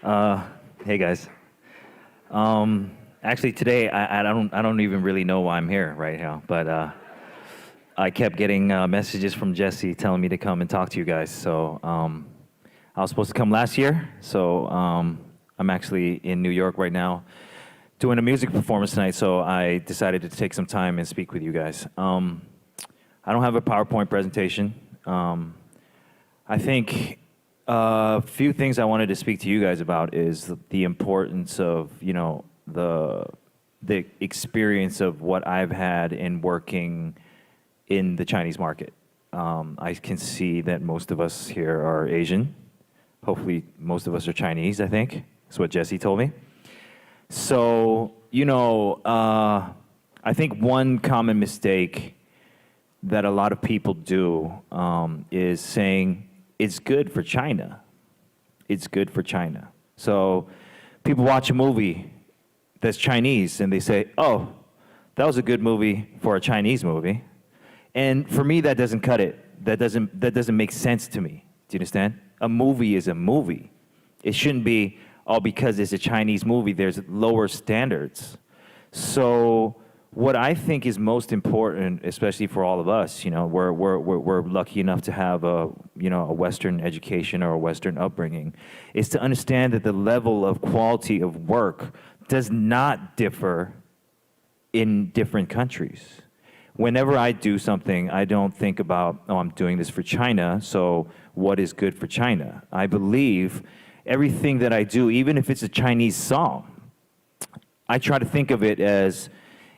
Uh, hey guys. Actually, today I don't even really know why I'm here right now, but I kept getting messages from Jesse telling me to come and talk to you guys. So I was supposed to come last year, so I'm actually in New York right now doing a music performance tonight. So I decided to take some time and speak with you guys. I don't have a PowerPoint presentation. I think a few things I wanted to speak to you guys about is the importance of, the experience of what I've had in working in the Chinese market. I can see that most of us here are Asian. Hopefully, most of us are Chinese, I think. That's what Jesse told me. So, I think one common mistake that a lot of people do is saying, it's good for China. It's good for China. So people watch a movie that's Chinese and they say, oh, that was a good movie for a Chinese movie. And for me, that doesn't cut it. That doesn't make sense to me. Do you understand? A movie is a movie. It shouldn't be, oh, because it's a Chinese movie, there's lower standards. So what I think is most important, especially for all of us, we're lucky enough to have a Western education or a Western upbringing, is to understand that the level of quality of work does not differ in different countries. Whenever I do something, I don't think about, oh, I'm doing this for China, so what is good for China? I believe everything that I do, even if it's a Chinese song, I try to think of it as,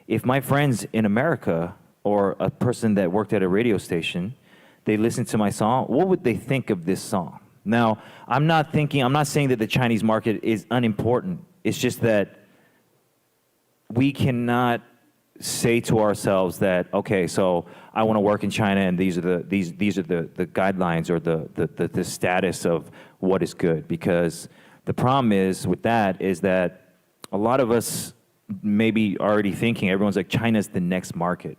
if my friends in America or a person that worked at a radio station, they listened to my song, what would they think of this song? Now, I'm not saying that the Chinese market is unimportant. It's just that we cannot say to ourselves that, okay, so I want to work in China and these are the guidelines or the status of what is good. Because the problem is with that is that a lot of us maybe already thinking, everyone's like, China's the next market.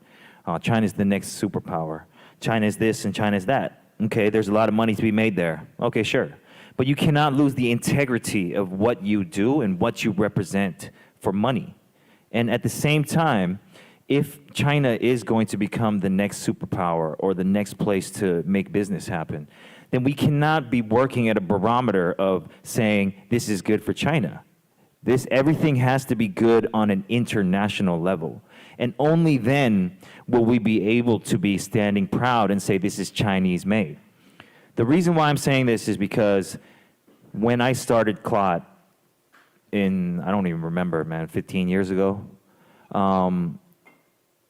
China's the next superpower. China's this and China's that. Okay, there's a lot of money to be made there. Okay, sure. But you cannot lose the integrity of what you do and what you represent for money. And at the same time, if China is going to become the next superpower or the next place to make business happen, then we cannot be working at a barometer of saying this is good for China. Everything has to be good on an international level. And only then will we be able to be standing proud and say this is Chinese made. The reason why I'm saying this is because when I started Clot in, I don't even remember, man, 15 years ago, I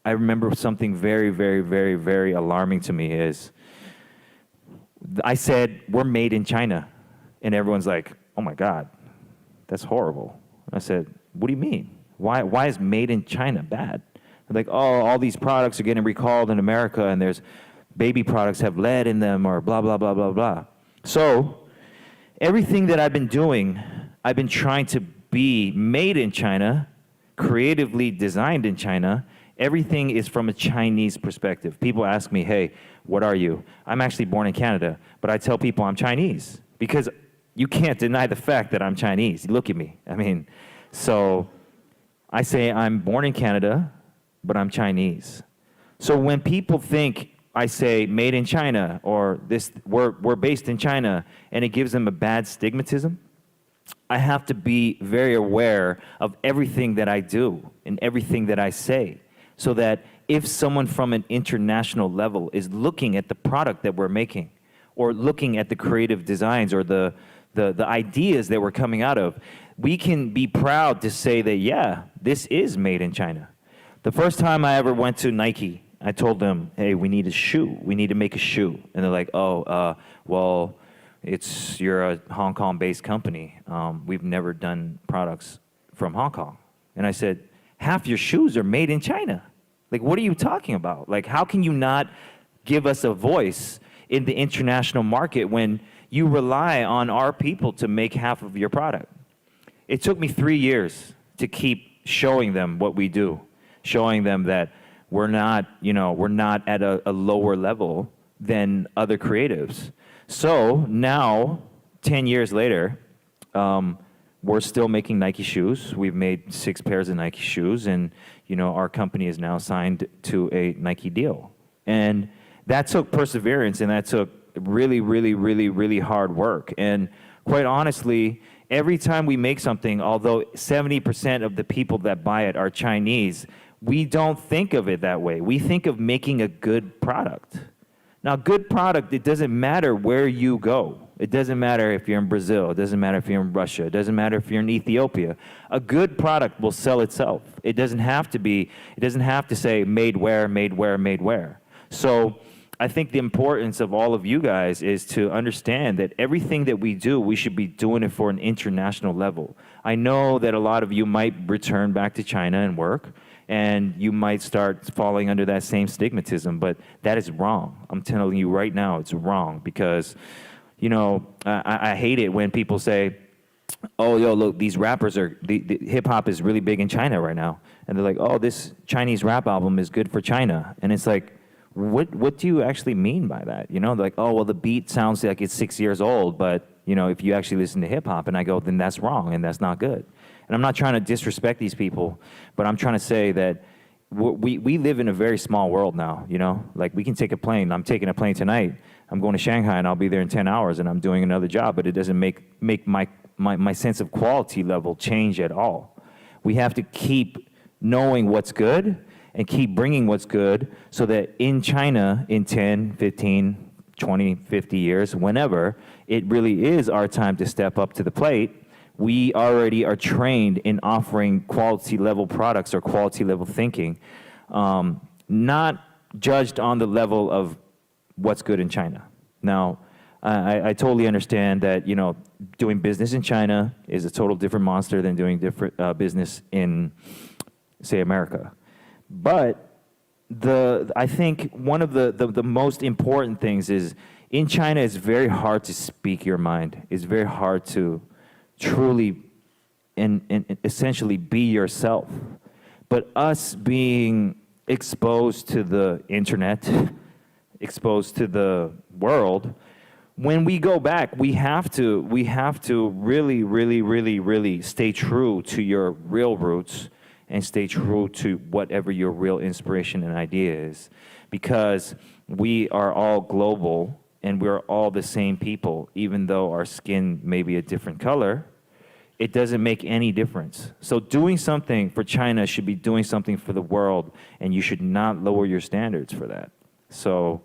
remember something very, very, very, very alarming to me is, I said, we're made in China. And everyone's like, oh my God, that's horrible. I said, what do you mean? Why is made in China bad? They're like, oh, all these products are getting recalled in America and there's baby products have lead in them or blah, blah, blah, blah, blah. So everything that I've been doing, I've been trying to be made in China, creatively designed in China. Everything is from a Chinese perspective. People ask me, hey, what are you? I'm actually born in Canada, but I tell people I'm Chinese because you can't deny the fact that I'm Chinese. Look at me. I mean, so I say I'm born in Canada, but I'm Chinese. So when people think I say made in China or this, we're based in China, and it gives them a bad stigmatism, I have to be very aware of everything that I do and everything that I say, so that if someone from an international level is looking at the product that we're making or looking at the creative designs or the ideas that we're coming out of, we can be proud to say that, yeah, this is made in China. The first time I ever went to Nike, I told them, hey, we need a shoe. We need to make a shoe. And they're like, oh, well, you're a Hong Kong-based company. We've never done products from Hong Kong. And I said, half your shoes are made in China. Like, what are you talking about? Like, how can you not give us a voice in the international market when you rely on our people to make half of your product? It took me 3 years to keep showing them what we do, showing them that we're not at a lower level than other creatives. So now, 10 years later, we're still making Nike shoes. We've made 6 pairs of Nike shoes, and our company is now signed to a Nike deal. And that took perseverance, and that took really, really, really, really hard work. And quite honestly, every time we make something, although 70% of the people that buy it are Chinese, we don't think of it that way. We think of making a good product. Now, good product, it doesn't matter where you go. It doesn't matter if you're in Brazil. It doesn't matter if you're in Russia. It doesn't matter if you're in Ethiopia. A good product will sell itself. It doesn't have to say made where, made where, made where. So I think the importance of all of you guys is to understand that everything that we do, we should be doing it for an international level. I know that a lot of you might return back to China and work, and you might start falling under that same stigmatism, but that is wrong. I'm telling you right now, it's wrong, because, I hate it when people say, oh, yo, look, these rappers the hip-hop is really big in China right now. And they're like, oh, this Chinese rap album is good for China. And it's like, what do you actually mean by that? They're like, oh, well, the beat sounds like it's 6 years old, but, if you actually listen to hip-hop, and I go, then that's wrong, and that's not good. And I'm not trying to disrespect these people, but I'm trying to say that we live in a very small world now, Like, we can take a plane. I'm taking a plane tonight. I'm going to Shanghai, and I'll be there in 10 hours, and I'm doing another job, but it doesn't make my sense of quality level change at all. We have to keep knowing what's good and keep bringing what's good, so that in China, in 10, 15, 20, 50 years, whenever, it really is our time to step up to the plate. We already are trained in offering quality level products or quality level thinking, not judged on the level of what's good in China. Now, I totally understand that, doing business in China is a total different monster than doing different business in, say, America. But I think one of the most important things is, in China, it's very hard to speak your mind. It's very hard to truly and essentially be yourself. But us being exposed to the internet, exposed to the world, when we go back, we have to really, really, really, really stay true to your real roots and stay true to whatever your real inspiration and idea is. Because we are all global, and we're all the same people, even though our skin may be a different color. It doesn't make any difference. So doing something for China should be doing something for the world, and you should not lower your standards for that. So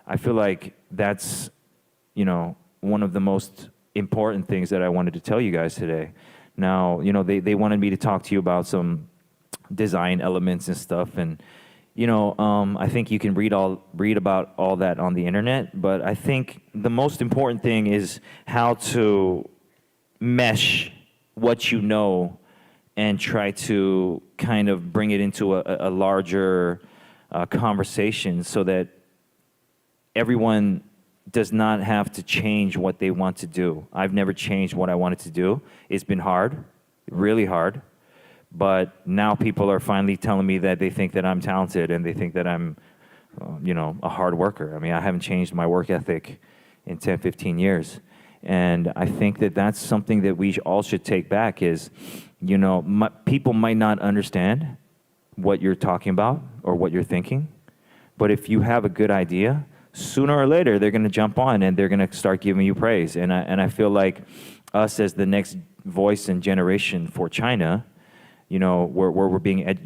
I feel like that's, one of the most important things that I wanted to tell you guys today. Now, they wanted me to talk to you about some design elements and stuff, and I think you can read about all that on the internet, but I think the most important thing is how to mesh what you know and try to kind of bring it into a larger conversation, so that everyone does not have to change what they want to do. I've never changed what I wanted to do. It's been hard, really hard. But now people are finally telling me that they think that I'm talented, and they think that I'm, a hard worker. I mean, I haven't changed my work ethic in 10, 15 years. And I think that that's something that we all should take back is, people might not understand what you're talking about or what you're thinking. But if you have a good idea, sooner or later, they're going to jump on and they're going to start giving you praise. And I feel like us as the next voice and generation for China, you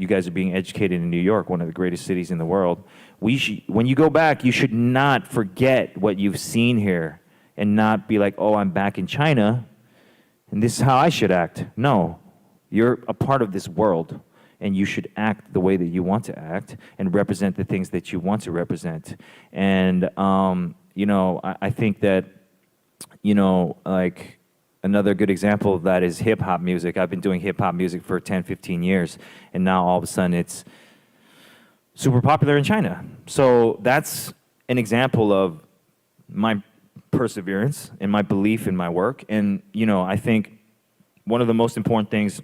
guys are being educated in New York, one of the greatest cities in the world. When you go back, you should not forget what you've seen here and not be like, oh, I'm back in China, and this is how I should act. No, you're a part of this world, and you should act the way that you want to act and represent the things that you want to represent. And, I think that, like, another good example of that is hip-hop music. I've been doing hip-hop music for 10, 15 years, and now all of a sudden it's super popular in China. So that's an example of my perseverance and my belief in my work. And, I think one of the most important things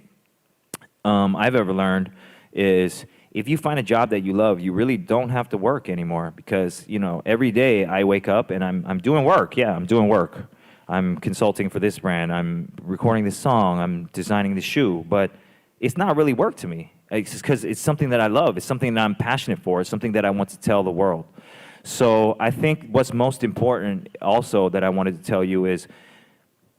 I've ever learned is, if you find a job that you love, you really don't have to work anymore, because, every day I wake up and I'm doing work. Yeah, I'm doing work. I'm consulting for this brand, I'm recording this song, I'm designing the shoe, but it's not really work to me. It's because it's something that I love, it's something that I'm passionate for, it's something that I want to tell the world. So I think what's most important also that I wanted to tell you is,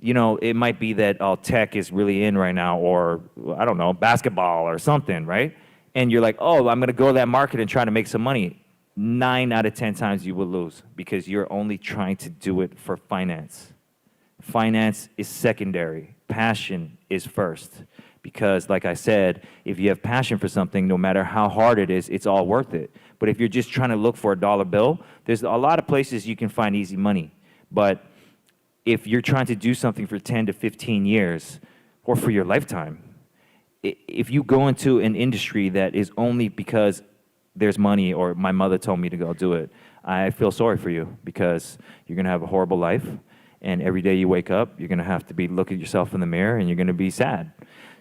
it might be that tech is really in right now, or I don't know, basketball or something, right? And you're like, oh, I'm going to go to that market and try to make some money. 9 out of 10 times you will lose because you're only trying to do it for finance. Finance is secondary. Passion is first. Because, like I said, if you have passion for something, no matter how hard it is, it's all worth it. But if you're just trying to look for a dollar bill, there's a lot of places you can find easy money. But if you're trying to do something for 10 to 15 years, or for your lifetime, if you go into an industry that is only because there's money or my mother told me to go do it, I feel sorry for you because you're going to have a horrible life. And every day you wake up, you're going to have to look at yourself in the mirror and you're going to be sad.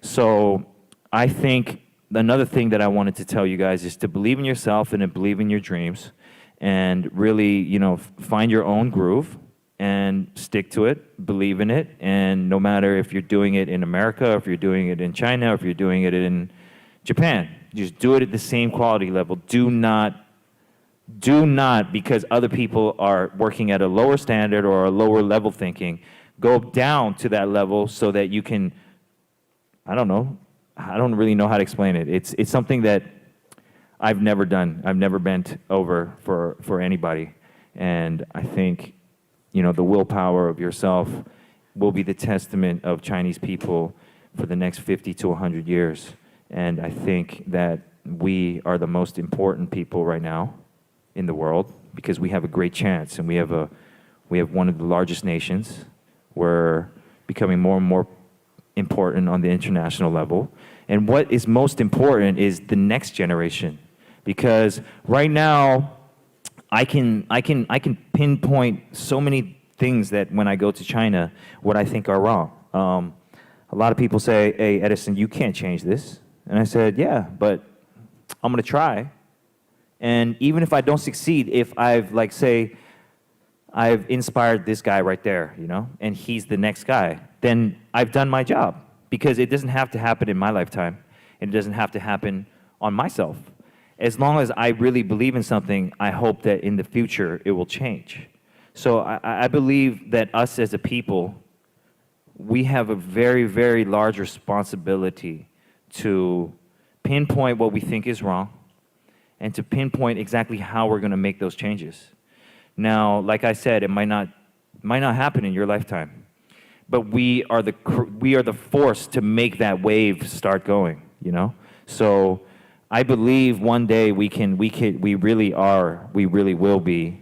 So I think another thing that I wanted to tell you guys is to believe in yourself and to believe in your dreams and really, find your own groove and stick to it, believe in it. And no matter if you're doing it in America, or if you're doing it in China, or if you're doing it in Japan, just do it at the same quality level. Do not, because other people are working at a lower standard or a lower level thinking, go down to that level so that you can, I don't know, I don't really know how to explain it. It's something that I've never done. I've never bent over for anybody. And I think, the willpower of yourself will be the testament of Chinese people for the next 50 to 100 years. And I think that we are the most important people right now in the world because we have a great chance and we have one of the largest nations. We're becoming more and more important on the international level. And what is most important is the next generation. Because right now, I can pinpoint so many things that when I go to China, what I think are wrong. A lot of people say, hey, Edison, you can't change this. And I said, yeah, but I'm going to try. And even if I don't succeed, if I've inspired this guy right there, and he's the next guy, then I've done my job. Because it doesn't have to happen in my lifetime. And it doesn't have to happen on myself. As long as I really believe in something, I hope that in the future it will change. So I believe that us as a people, we have a very, very large responsibility to pinpoint what we think is wrong and to pinpoint exactly how we're going to make those changes. Now, like I said, it might not happen in your lifetime, but we are the force to make that wave start going. So I believe one day we really will be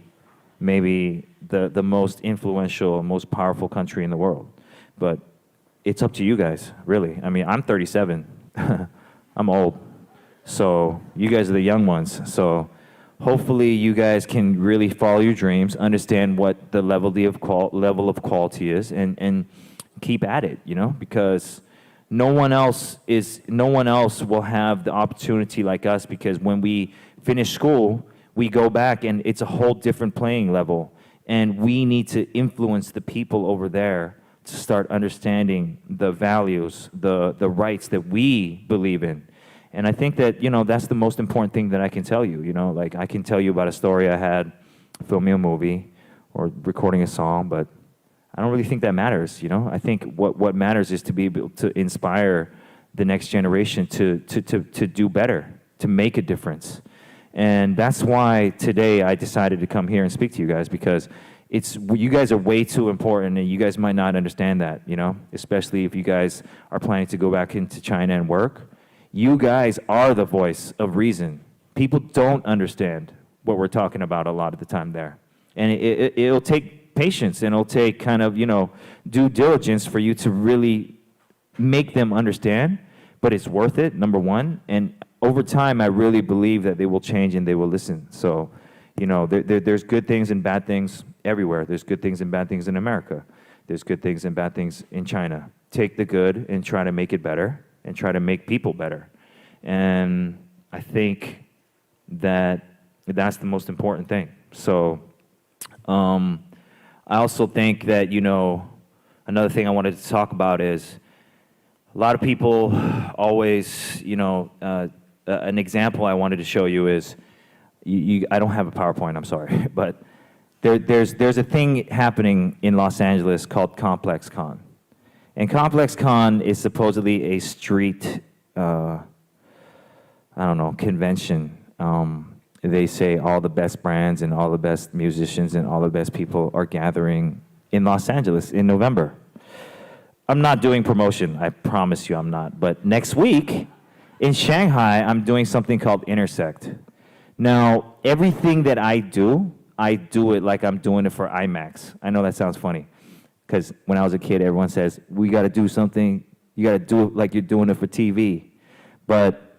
maybe the most influential, most powerful country in the world. But it's up to you guys, really. I mean, I'm 37. I'm old. So you guys are the young ones. So hopefully you guys can really follow your dreams, understand what the level of quality is, and keep at it, because no one else will have the opportunity like us, because when we finish school, we go back and it's a whole different playing level. And we need to influence the people over there to start understanding the values, the rights that we believe in. And I think that, that's the most important thing that I can tell you. Like I can tell you about a story I had filming a movie or recording a song, but I don't really think that matters. I think what matters is to be able to inspire the next generation to do better, to make a difference. And that's why today I decided to come here and speak to you guys, because you guys are way too important, and you guys might not understand that, especially if you guys are planning to go back into China and work. You guys are the voice of reason. People don't understand what we're talking about a lot of the time there. And it'll take patience, and it'll take kind of, due diligence for you to really make them understand, but it's worth it, number one. And over time, I really believe that they will change and they will listen. So, there's good things and bad things everywhere. There's good things and bad things in America. There's good things and bad things in China. Take the good and try to make it better and try to make people better. And I think that that's the most important thing. So I also think that, another thing I wanted to talk about is a lot of people always, an example I wanted to show you is, I don't have a PowerPoint, I'm sorry, but there's a thing happening in Los Angeles called Complex Con. And Complex Con is supposedly a street, convention. They say all the best brands and all the best musicians and all the best people are gathering in Los Angeles in November. I'm not doing promotion, I promise you I'm not. But next week in Shanghai, I'm doing something called Intersect. Now, everything that I do it like I'm doing it for IMAX. I know that sounds funny, because when I was a kid, everyone says, we got to do something, you got to do it like you're doing it for TV. But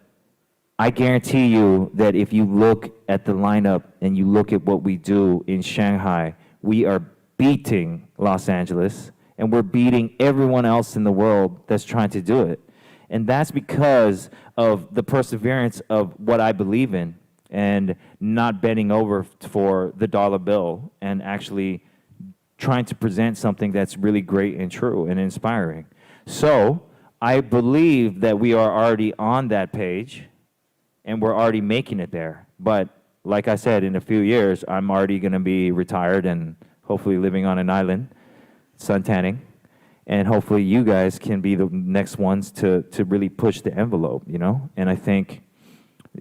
I guarantee you that if you look at the lineup and you look at what we do in Shanghai, we are beating Los Angeles, and we're beating everyone else in the world that's trying to do it. And that's because of the perseverance of what I believe in, and not bending over for the dollar bill, and actually trying to present something that's really great and true and inspiring. So I believe that we are already on that page, and we're already making it there. But like I said, in a few years, I'm already going to be retired and hopefully living on an island, suntanning. And hopefully you guys can be the next ones to really push the envelope, And I think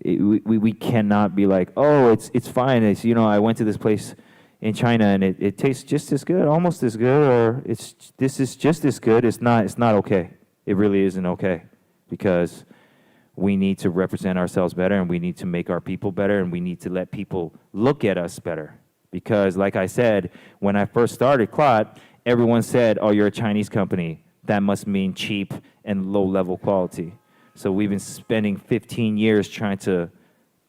we cannot be like, oh, it's fine. It's, I went to this place in China and it tastes just as good, almost as good, or this is just as good. It's not okay. It really isn't okay, because we need to represent ourselves better, and we need to make our people better, and we need to let people look at us better. Because like I said, when I first started Clot, everyone said, oh, you're a Chinese company. That must mean cheap and low-level quality. So we've been spending 15 years trying to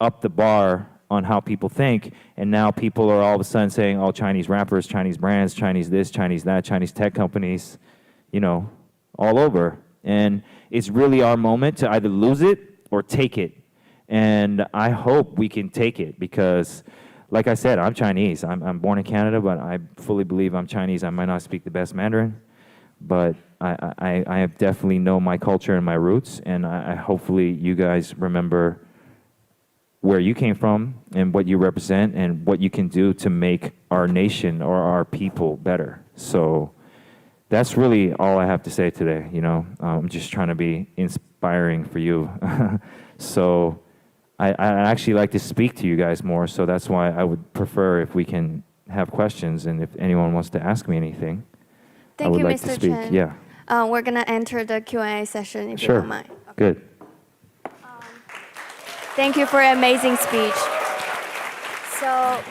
up the bar on how people think, and now people are all of a sudden saying, oh, Chinese rappers, Chinese brands, Chinese this, Chinese that, Chinese tech companies, all over. And it's really our moment to either lose it or take it. And I hope we can take it, because, like I said, I'm Chinese. I'm born in Canada, but I fully believe I'm Chinese. I might not speak the best Mandarin, but I definitely know my culture and my roots, and I hopefully you guys remember where you came from and what you represent and what you can do to make our nation or our people better. So that's really all I have to say today. I'm just trying to be inspiring for you. So I actually like to speak to you guys more, so that's why I would prefer if we can have questions, and if anyone wants to ask me anything, I would like to speak. Thank you, Mr. Chen. Yeah. We're going to enter the Q&A session, if you Sure. don't mind. Good. Thank you for an amazing speech. So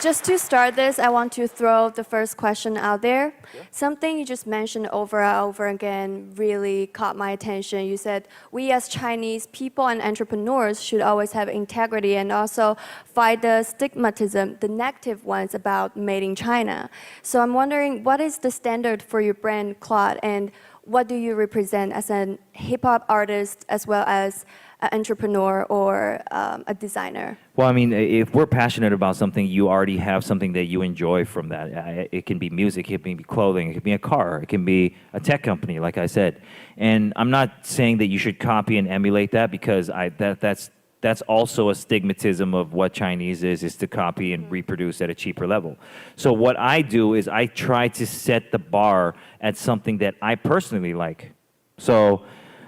just to start this, I want to throw the first question out there. Yeah. Something you just mentioned over and over again really caught my attention. You said we as Chinese people and entrepreneurs should always have integrity and also fight the stigmatism, the negative ones about made in China. So I'm wondering, what is the standard for your brand, Claude, and what do you represent as a hip-hop artist as well as an entrepreneur or a designer? Well, I mean, if we're passionate about something, you already have something that you enjoy from that. It can be music, it can be clothing, it can be a car, it can be a tech company, like I said. And I'm not saying that you should copy and emulate that, because that's also a stigmatism of what Chinese is to copy and reproduce at a cheaper level. So what I do is I try to set the bar at something that I personally like. So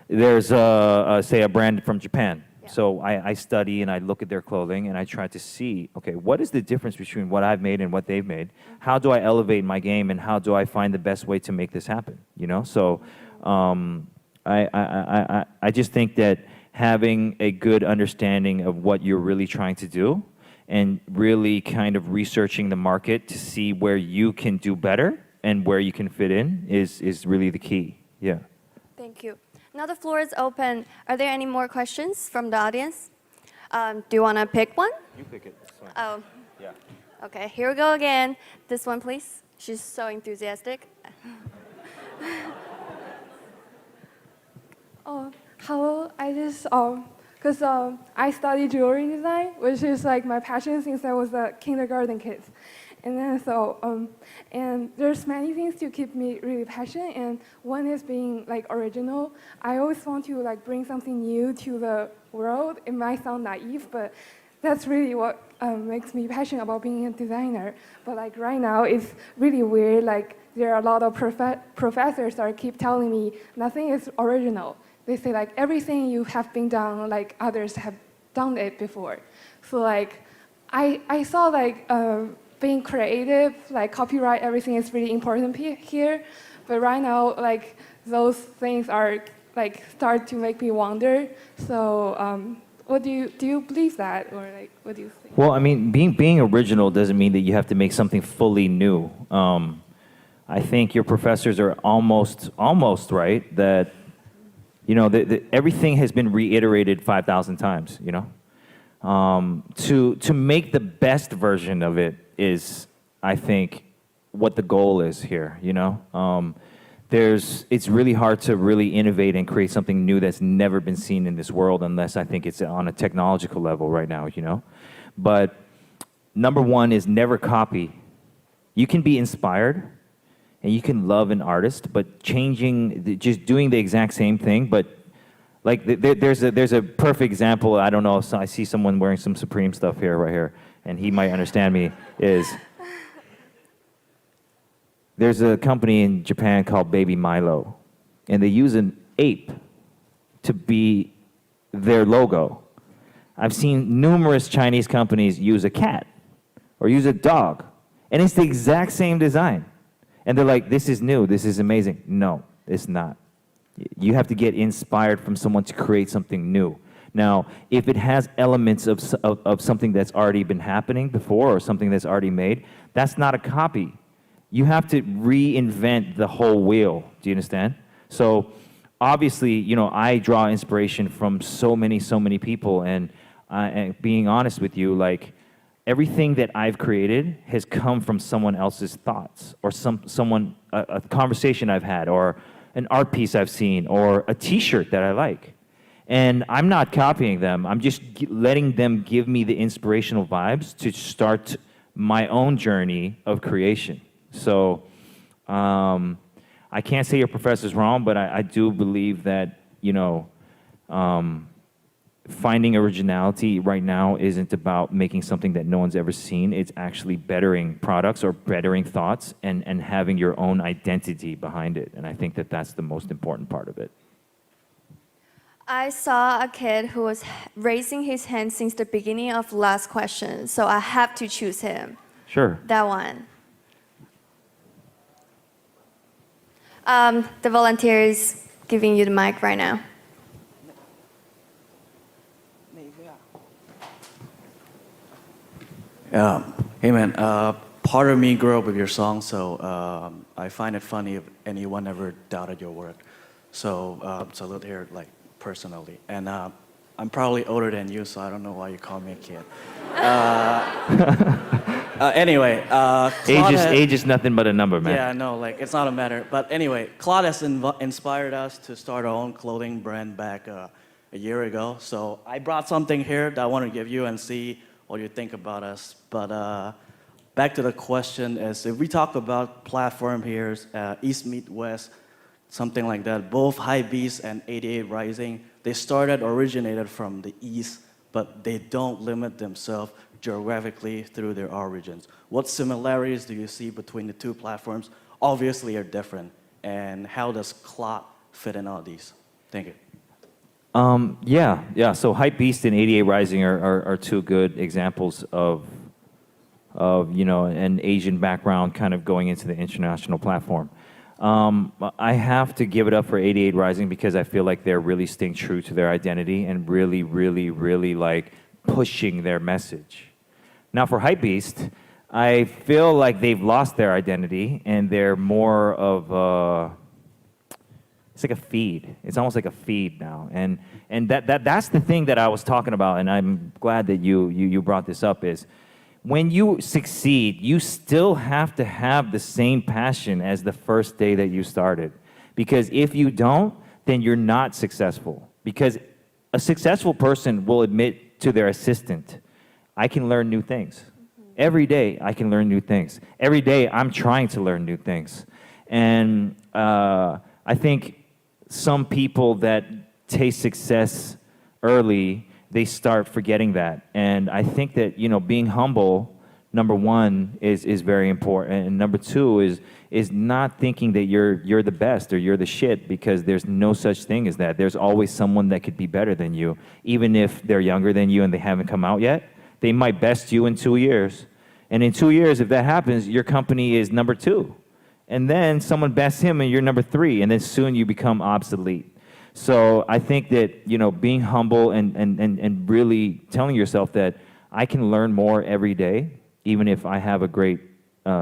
there's say a brand from Japan. Yeah. So I study and I look at their clothing and I try to see, okay, what is the difference between what I've made and what they've made? How do I elevate my game, and how do I find the best way to make this happen? So I just think that having a good understanding of what you're really trying to do, and really kind of researching the market to see where you can do better and where you can fit in is really the key. Yeah. Thank you. Now the floor is open. Are there any more questions from the audience? Do you want to pick one? You pick it. Sorry. Oh. Yeah. Okay, here we go again. This one, please. She's so enthusiastic. Hello. I just because I study jewelry design, which is like my passion since I was a kindergarten kid. And then and there's many things to keep me really passionate. And one is being like original. I always want to like bring something new to the world. It might sound naive, but that's really what makes me passionate about being a designer. But like right now, it's really weird. Like there are a lot of professors that keep telling me nothing is original. They say like everything you have been done, like others have done it before. So like I saw like being creative, like copyright, everything is really important here. But right now, like those things are like start to make me wonder. So what do you believe that, or like what do you think? Well, I mean, being original doesn't mean that you have to make something fully new. I think your professors are almost right that, you know, everything has been reiterated 5,000 times. You know, to make the best version of it is, I think, what the goal is here. You know, it's really hard to really innovate and create something new that's never been seen in this world unless I think it's on a technological level right now. You know, but number one is never copy. You can be inspired and you can love an artist, but just doing the exact same thing, but like there's a perfect example. I don't know if I see someone wearing some Supreme stuff here, right here, and he might understand me, is there's a company in Japan called Baby Milo, and they use an ape to be their logo. I've seen numerous Chinese companies use a cat or use a dog, and it's the exact same design. And they're like, this is new, this is amazing. No, it's not. You have to get inspired from someone to create something new. Now, if it has elements of something that's already been happening before or something that's already made, that's not a copy. You have to reinvent the whole wheel. Do you understand? So obviously, you know, I draw inspiration from so many people, and being honest with you, like, everything that I've created has come from someone else's thoughts, or a conversation I've had, or an art piece I've seen, or a T-shirt that I like. And I'm not copying them. I'm just letting them give me the inspirational vibes to start my own journey of creation. So I can't say your professor's wrong, but I do believe that, you know, finding originality right now isn't about making something that no one's ever seen. It's actually bettering products or bettering thoughts and having your own identity behind it. And I think that that's the most important part of it. I saw a kid who was raising his hand since the beginning of last question, so I have to choose him. Sure. That one. The volunteer is giving you the mic right now. Hey man, part of me grew up with your song, so I find it funny if anyone ever doubted your work. So salute here, like personally. And I'm probably older than you, so I don't know why you call me a kid. Anyway, age is nothing but a number, man. Yeah, no, like it's not a matter. But anyway, Claude has inspired us to start our own clothing brand back a year ago. So I brought something here that I want to give you and see what you think about us. But back to the question is, if we talk about platform here, East meet West, something like that, both Hypebeast and 88 Rising, they originated from the East, but they don't limit themselves geographically through their origins. What similarities do you see between the two platforms? Obviously are different. And how does Claude fit in all these? Thank you. Yeah. So Hypebeast and 88 Rising are two good examples of you know, an Asian background kind of going into the international platform. I have to give it up for 88 Rising because I feel like they're really staying true to their identity and really like pushing their message. Now for Hypebeast, I feel like they've lost their identity and they're more of it's like a feed. It's almost like a feed now, and that's the thing that I was talking about, and I'm glad that you brought this up. Is when you succeed, you still have to have the same passion as the first day that you started, because if you don't, then you're not successful. Because a successful person will admit to their assistant, "I can learn new things." Every day I can learn new things. Every day I'm trying to learn new things. And I think some people that taste success early, they start forgetting that. And I think that, you know, being humble, number one, is very important. And number two is not thinking that you're the best or you're the shit, because there's no such thing as that. There's always someone that could be better than you. Even if they're younger than you and they haven't come out yet, they might best you in 2 years. And in 2 years, if that happens, your company is number 2. And then someone bests him and you're number 3, and then soon you become obsolete. So I think that, you know, being humble and really telling yourself that I can learn more every day, even if I have a great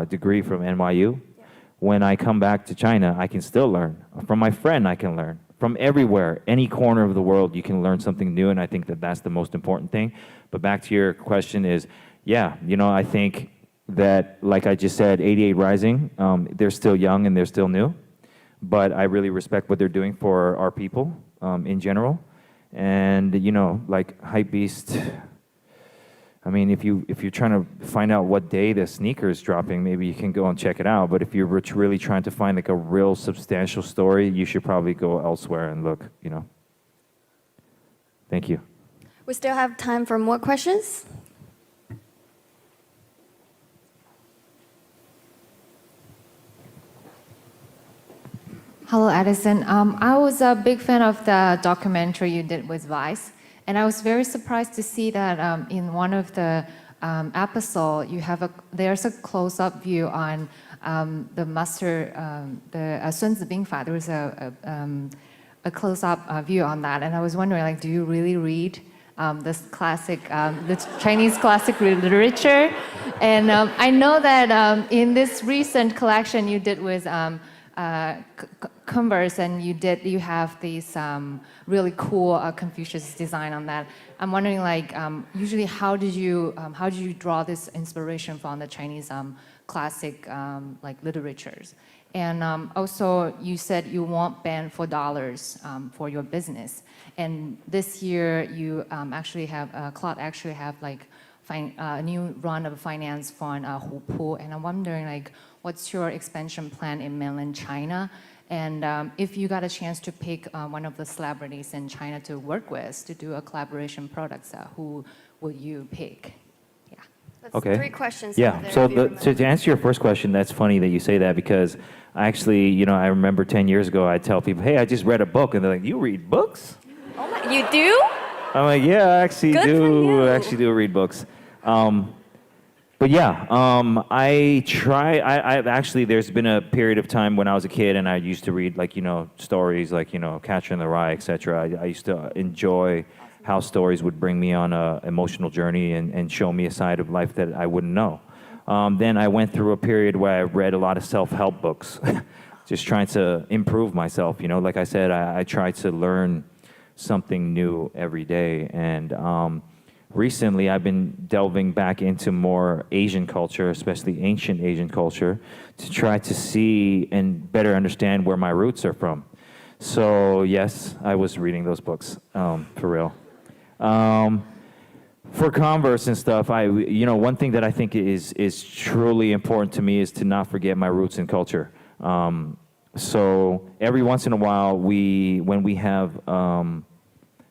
degree from NYU. When I come back to China, I can still learn. From my friend, I can learn. From everywhere, any corner of the world, you can learn something new, and I think that that's the most important thing. But back to your question is, yeah, you know, I think that, like I just said, 88 Rising, they're still young and they're still new, but I really respect what they're doing for our people in general. And, you know, like Hypebeast, I mean, if you're trying to find out what day the sneaker is dropping, maybe you can go and check it out. But if you're really trying to find like a real substantial story, you should probably go elsewhere and look, you know. Thank you. We still have time for more questions. Hello, Edison. I was a big fan of the documentary you did with Vice, and I was very surprised to see that in one of the episodes, there's a close-up view on the master, the Sun Tzu Bing Fa. There was a close-up view on that, and I was wondering, like, do you really read this classic, the Chinese classic literature? And I know that in this recent collection you did with Converse, and you have these really cool Confucius design on that. I'm wondering, like, usually how did you draw this inspiration from the Chinese classic like literatures? And also, you said you won't ban $4 for your business. And this year, you actually have Claude actually have like a new round of finance from Hupu. And I'm wondering, like, what's your expansion plan in mainland China? And if you got a chance to pick one of the celebrities in China to work with to do a collaboration product, who would you pick? Yeah. That's Okay. 3 questions. Yeah, there, so if you remember. to answer your first question, that's funny that you say that, because I actually, you know, I remember 10 years ago, I tell people, hey, I just read a book, and they're like, you read books? Oh my, you do? I'm like, yeah, I actually Good for you. I actually do read books. But yeah, I've actually, there's been a period of time when I was a kid and I used to read, like, you know, stories like, you know, Catcher in the Rye, etc. I used to enjoy how stories would bring me on an emotional journey and show me a side of life that I wouldn't know. Then I went through a period where I read a lot of self-help books, just trying to improve myself. You know, like I said, I try to learn something new every day. And recently, I've been delving back into more Asian culture, especially ancient Asian culture, to try to see and better understand where my roots are from. So yes, I was reading those books, for real. For Converse and stuff, you know, one thing that I think is truly important to me is to not forget my roots and culture. So every once in a while, when we have,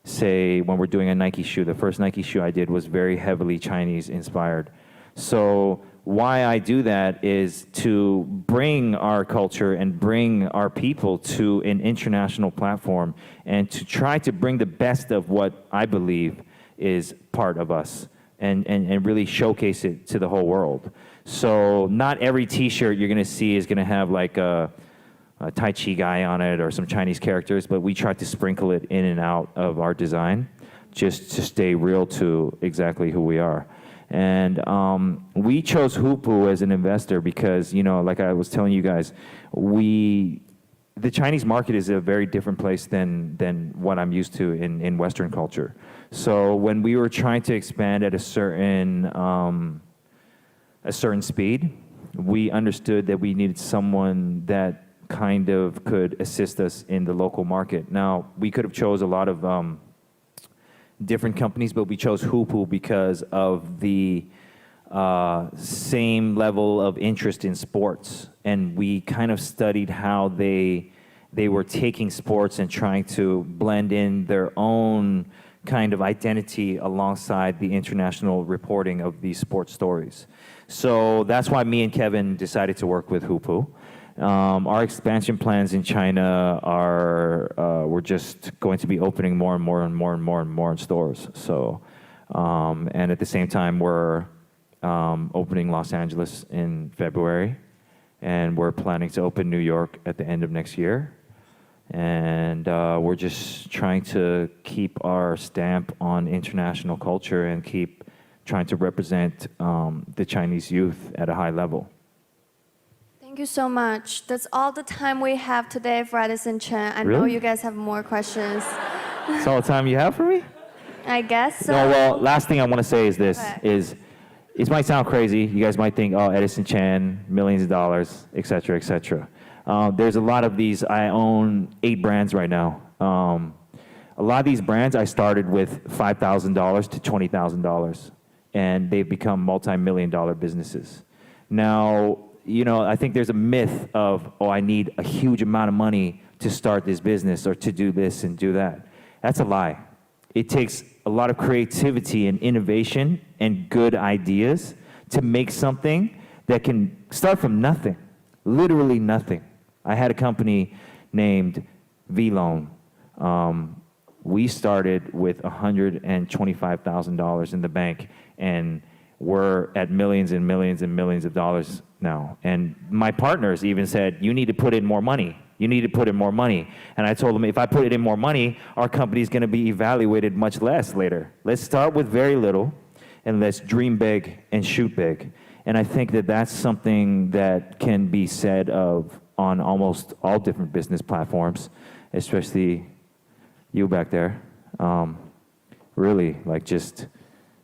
say, when we're doing a Nike shoe, the first Nike shoe I did was very heavily Chinese inspired. So why I do that is to bring our culture and bring our people to an international platform, and to try to bring the best of what I believe is part of us, and really showcase it to the whole world. So not every t-shirt you're gonna see is gonna have like a Tai Chi guy on it or some Chinese characters, but we try to sprinkle it in and out of our design just to stay real to exactly who we are. And we chose Hupu as an investor because, you know, like I was telling you guys, the Chinese market is a very different place than what I'm used to in Western culture. So when we were trying to expand at a certain speed, we understood that we needed someone that kind of could assist us in the local market. Now, we could have chose a lot of different companies, but we chose Hupu because of the same level of interest in sports, and we kind of studied how they were taking sports and trying to blend in their own kind of identity alongside the international reporting of these sports stories. So that's why me and Kevin decided to work with Hupu. Our expansion plans in China are we're just going to be opening more and more and more and more and more stores. So, and at the same time, we're opening Los Angeles in February, and we're planning to open New York at the end of next year. And we're just trying to keep our stamp on international culture and keep trying to represent the Chinese youth at a high level. Thank you so much. That's all the time we have today for Edison Chen. I know Really? you guys have more questions. That's all the time you have for me? I guess so. No, well, last thing I want to say is this, Okay. is it might sound crazy. You guys might think, oh, Edison Chen, millions of dollars, et cetera, et cetera. There's a lot of these, I own 8 brands right now. A lot of these brands I started with $5,000 to $20,000, and they've become multi-million-dollar businesses. Now, you know, I think there's a myth of, oh, I need a huge amount of money to start this business or to do this and do that. That's a lie. It takes a lot of creativity and innovation and good ideas to make something that can start from nothing, literally nothing. I had a company named V-Loan. We started with $125,000 in the bank, and we're at millions and millions and millions of dollars now. And my partners even said, you need to put in more money. You need to put in more money. And I told them, if I put in more money, our company is going to be evaluated much less later. Let's start with very little, and let's dream big and shoot big. And I think that that's something that can be said of on almost all different business platforms, especially you back there. Really, like, just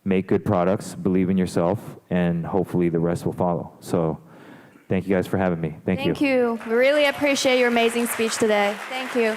make good products, believe in yourself, and hopefully the rest will follow. So thank you guys for having me. Thank you. Thank you. We really appreciate your amazing speech today. Thank you.